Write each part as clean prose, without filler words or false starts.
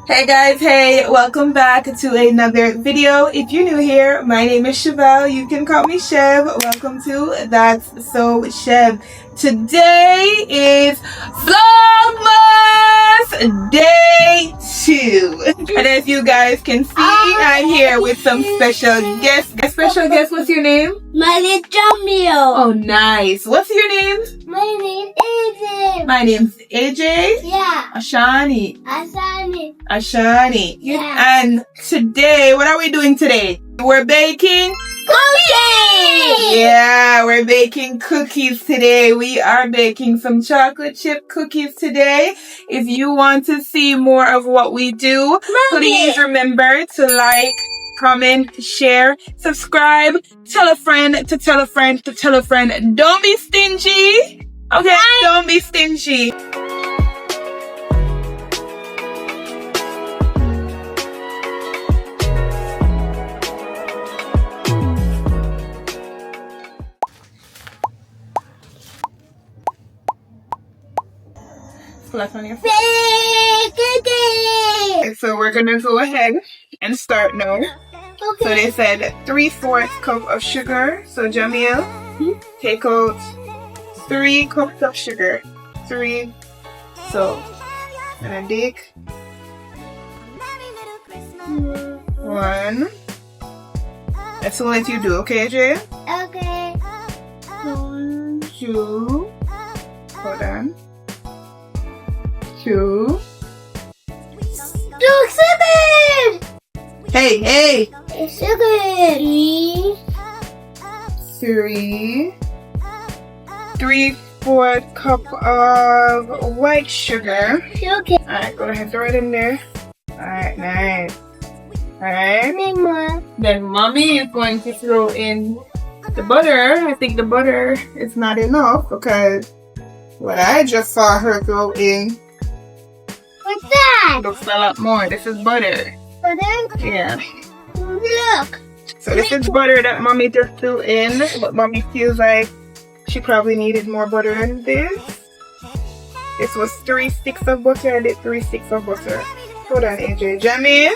Hey guys, hey, welcome back to another video. If you're new here, my name is Chevelle. You can call me Chev. Welcome to That's So Chev. Today is Vlogmas Day 2. And as you guys can see, I'm here with some special guests. Special guest, what's your name? My name is Jamil. Oh, nice. What's your name? My name is AJ. My name's AJ. Yeah. Ashani. Ashani. Yeah. And today, what are we doing today? We're baking cookies! Yeah, we're baking cookies today. We are baking some chocolate chip cookies today. If you want to see more of what we do, please remember to like, comment, share, subscribe, tell a friend to tell a friend to tell a friend. Don't be stingy. Okay? Don't be stingy. Left on your face. Okay, so we're gonna go ahead and start now. Okay. So they said 3/4 cup of sugar. So Jamil, take out 3 cups of sugar. 3. So I'm gonna dig 1. That's all that you do, okay, Jay? Okay. 2. Hold on. 2. Sugar! Hey! Sugar! 3. 3/4 cup of white sugar. Okay. Alright, go ahead, throw it in there. Alright, nice. Alright. Mama. Then mommy is going to throw in the butter. I think the butter is not enough because what I just saw her throw in What's that? looks a lot more. This is butter. Butter? Yeah. Look. So this is butter that mommy just threw in, but mommy feels like she probably needed more butter than this. This was 3 sticks of butter. I did 3 sticks of butter. Hold on, AJ. Jamie?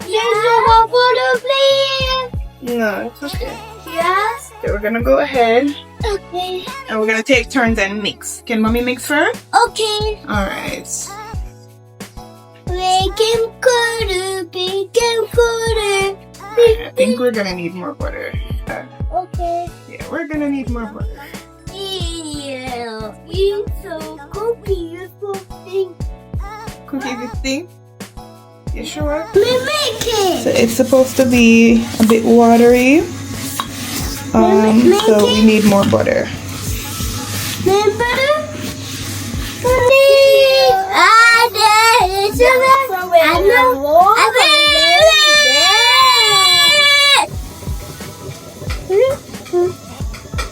There's no butter, please. No, it's okay. Yes. So we're gonna go ahead Okay. and we're gonna take turns and mix. Can mommy mix first? Okay. Alright. Baking powder. I think we're gonna need more butter. Okay. Yeah, we're gonna need more butter. Yeah. It's so cookies. Cookies, you think? You sure? We make it. So it's supposed to be a bit watery. So we need more butter. More butter?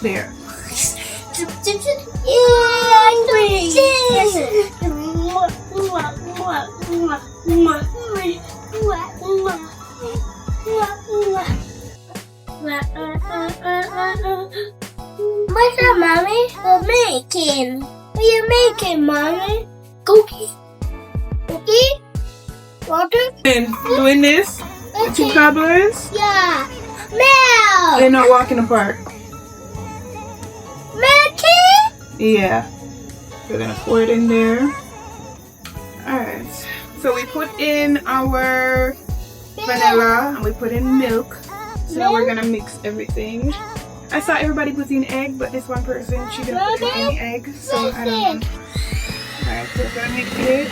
There. What's up, Mommy? We're making. What are you making, Mommy? Cookie. Cookie? Water? And doing this, the 2 toddlers, Yeah. Milk. they're not walking apart. Milky? Yeah. We're gonna pour it in there. Alright. So we put in our vanilla and we put in milk. So now we're gonna mix everything. I saw everybody put in egg, but this one person, she didn't put in any egg. So I don't know. Alright, so we're gonna mix it.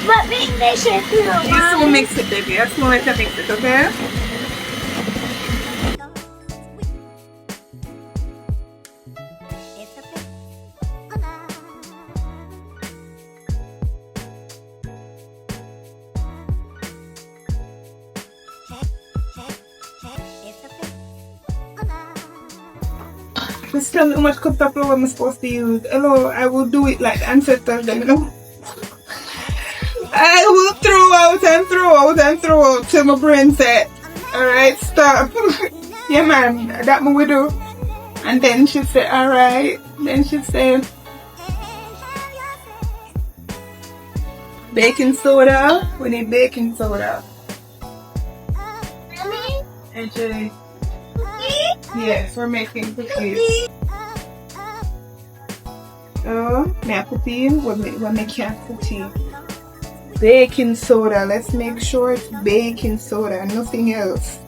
But make this shit too, You still mix it, baby. I still like to mix it, okay? Just tell me how much cups of flour I'm supposed to use. Hello, I will do it like the ancestors, you know? I will throw out and throw out and throw out till my brain said, Alright, stop. Yeah, man, that we do. And then she said, alright. Then she said, baking soda. We need baking soda. Mommy, And she, cookie? yes, we're making cookies. Oh, may I put in? We're making a cookie. Baking soda. Let's make sure it's baking soda, nothing else.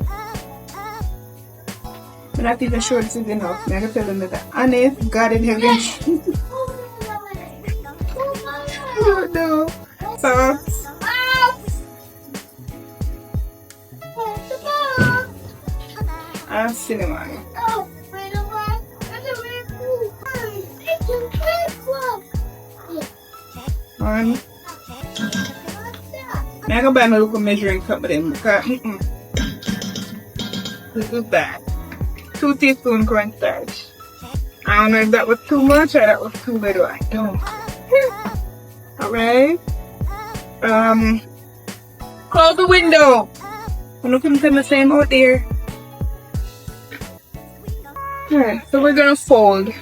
I'm not even sure this is enough. I'm gonna tell them that honest, God in heaven. Oh no. So, cinnamon. One. I'm gonna buy my local measuring cup, but then this is bad. 2 teaspoons cornstarch. I don't know if that was too much or that was too little. I don't. Alright. Close the window. I'm looking to the same out there. Alright, so we're gonna fold.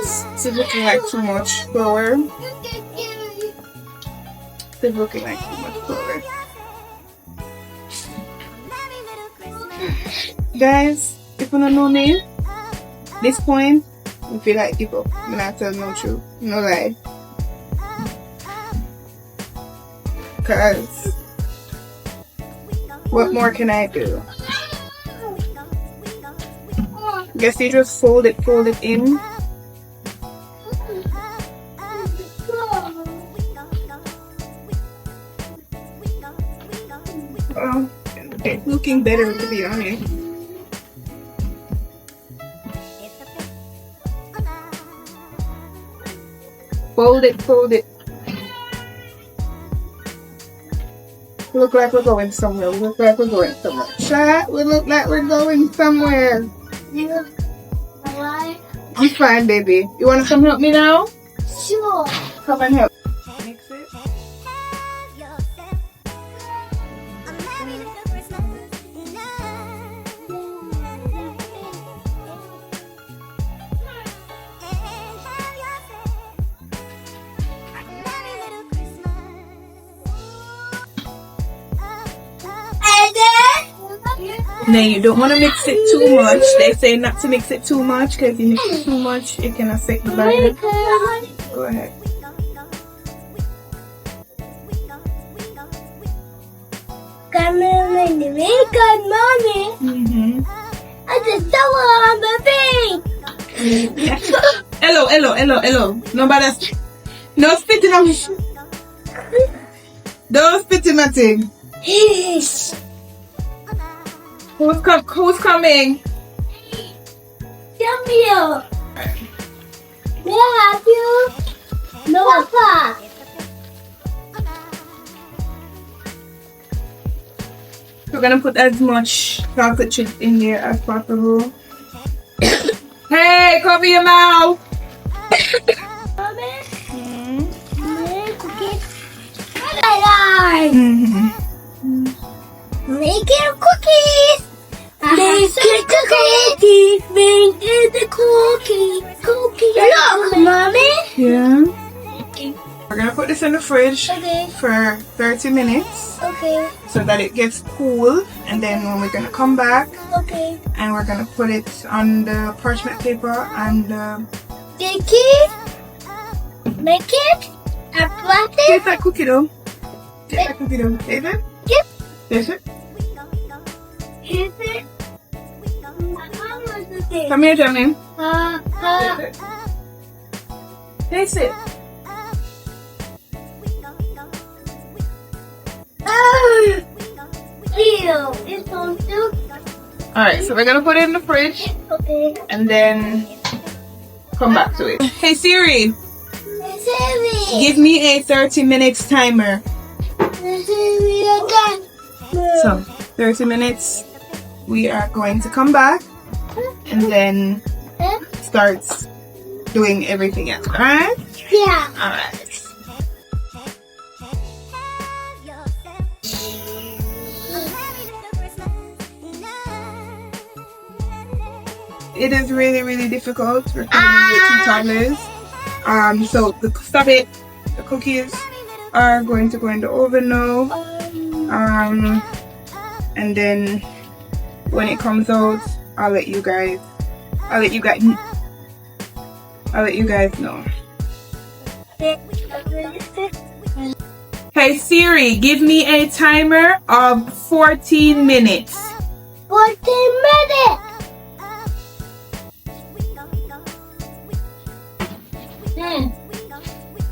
This is looking like too much flour. This is looking like too much flour. Guys, if you don't know me, this point, I feel like give up. I'm not telling no truth, no lie. Cause what more can I do? Guess you just fold it in. Well, it's looking better to be honest. Fold it. We look like we're going somewhere. Chat, we look like we're going somewhere. Yeah. Alright. I'm fine, baby. You wanna come help me now? Sure. Come and help. Mix it. Now you don't want to mix it too much. They say not to mix it too much because if you mix it too much, it can affect the batter. Go ahead. Mommy. I just don't want my Hello. Nobody. No spitting on me. Don't spit in my thing. Yes. Who's coming? Come here. May I help you? No, Papa. We're gonna put as much chocolate chips in here as possible. Hey, cover your mouth. Mommy. Cookies. Making cookies. Making cookies. Making the cookie. Look, Mommy. Yeah. We're gonna put this in the fridge Okay. for 30 minutes Okay. so that it gets cool, and then when we're gonna come back Okay. and we're gonna put it on the parchment paper and Take it. Make it. I plant taste it. that cookie though. Taste that cookie though. Taste it? Yep. Taste it? Is it? Come here, Johnny. Taste Taste it. Ew, it's so soup. Alright, so we're gonna put it in the fridge Okay. and then come back to it. Hey Siri, It's heavy. give me a 30 minutes timer. It's heavy again. So 30 minutes, we are going to come back and then start doing everything else. Alright? Yeah. Alright. it is really, really difficult recording with two toddlers. So stop it. The cookies are going to go in the oven now. And then when it comes out, I'll let you guys know. Hey Siri, give me a timer of 14 minutes. 14 minutes.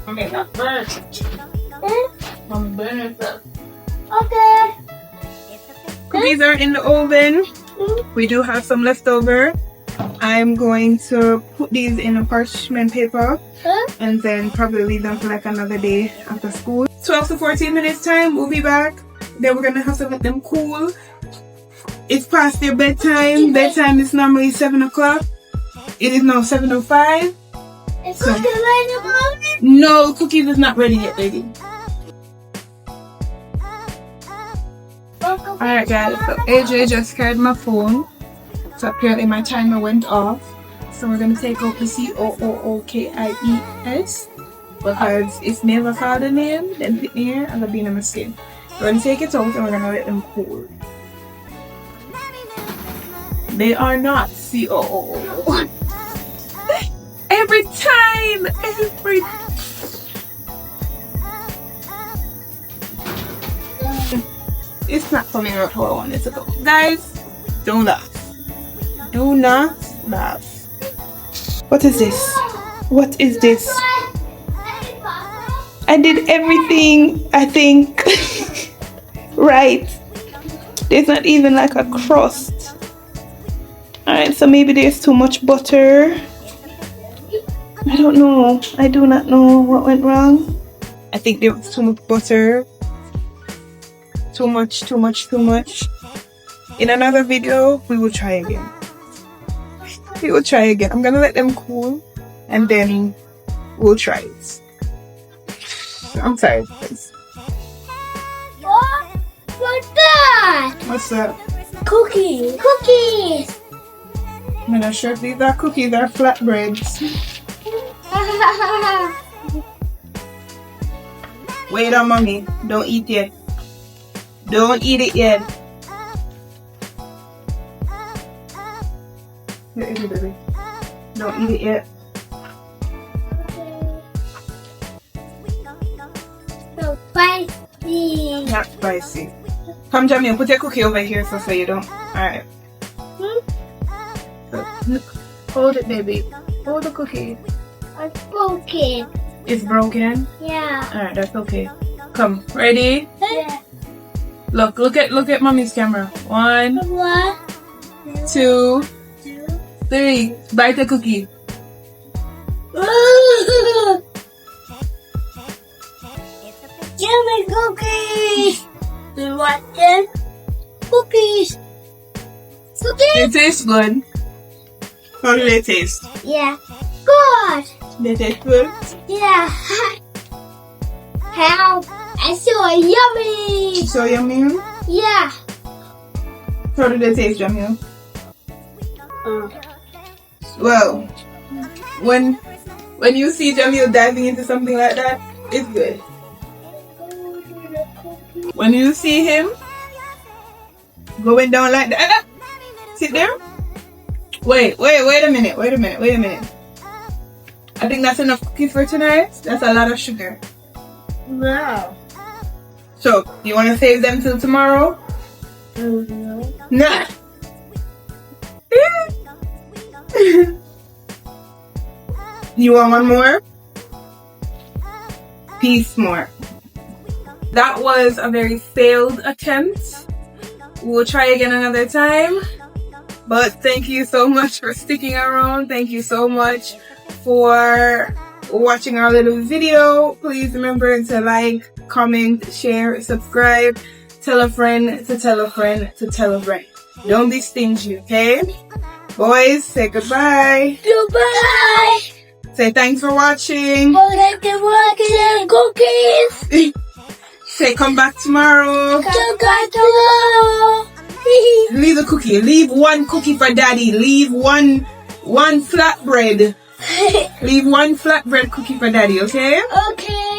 Okay, not burn. I'm burning stuff. Okay. Cookies are in the oven. We do have some leftover. I'm going to put these in a parchment paper and then probably leave them for like another day after school. 12 to 14 minutes time, we'll be back. Then we're gonna have to let them cool. It's past their bedtime. Bedtime is normally 7 o'clock. It is now 7:05. Is cookie ready, Mommy? No, cookies is not ready yet, baby. Alright guys, so AJ just carried my phone. So apparently my timer went off. So we're gonna take out the CHEVMAS because if never called the name, then hit me here and there'll be a mistake. We're gonna take it out and we're gonna let them cool. They are not COO. Every time! It's not coming out how I want it to go. Guys, don't laugh. Do not laugh. What is this? What is this? I did everything, I think, right. There's not even like a crust. Alright, so maybe there's too much butter. I don't know. I do not know what went wrong. I think there was too much butter. Too much. In another video, we will try again. I'm gonna let them cool and then we'll try it. I'm sorry, guys. What's that? What's that? Cookies. I'm not sure if these are cookies or flatbreads. Wait on mommy. Don't eat yet. Don't eat it yet. Here, eat it, baby. Don't eat it yet. So spicy. Not spicy. Come, Jamie, put your cookie over here so you don't. Alright. So, hold it, baby. Hold the cookie. It's broken. It's broken? Yeah. Alright, that's okay. Come, ready? Yeah. Look at mommy's camera. 1, 2, 3. Bite the cookie. Yummy cookies. Do you want them? Cookies. It tastes good. How do they taste? Yeah. Good. They taste good? Yeah. How? I so yummy. So yummy? Yeah. How do they taste, Jamil? Well, when you see Jamil diving into something like that, it's good. When you see him going down like that, sit there. Wait a minute. I think that's enough cookies for tonight. That's a lot of sugar. Wow. So, you want to save them till tomorrow? No. Nah. You want one more? Piece more. That was a very failed attempt. We'll try again another time. But thank you so much for sticking around. Thank you so much for watching our little video. Please remember to like, comment, share, subscribe, tell a friend to tell a friend to tell a friend. Don't be stingy, okay? Boys, say goodbye. Goodbye. Say thanks for watching. Cookies. Say come back tomorrow. Come back tomorrow. Leave the cookie. Leave one cookie for daddy. Leave one flatbread. Leave one flatbread cookie for daddy, okay? Okay.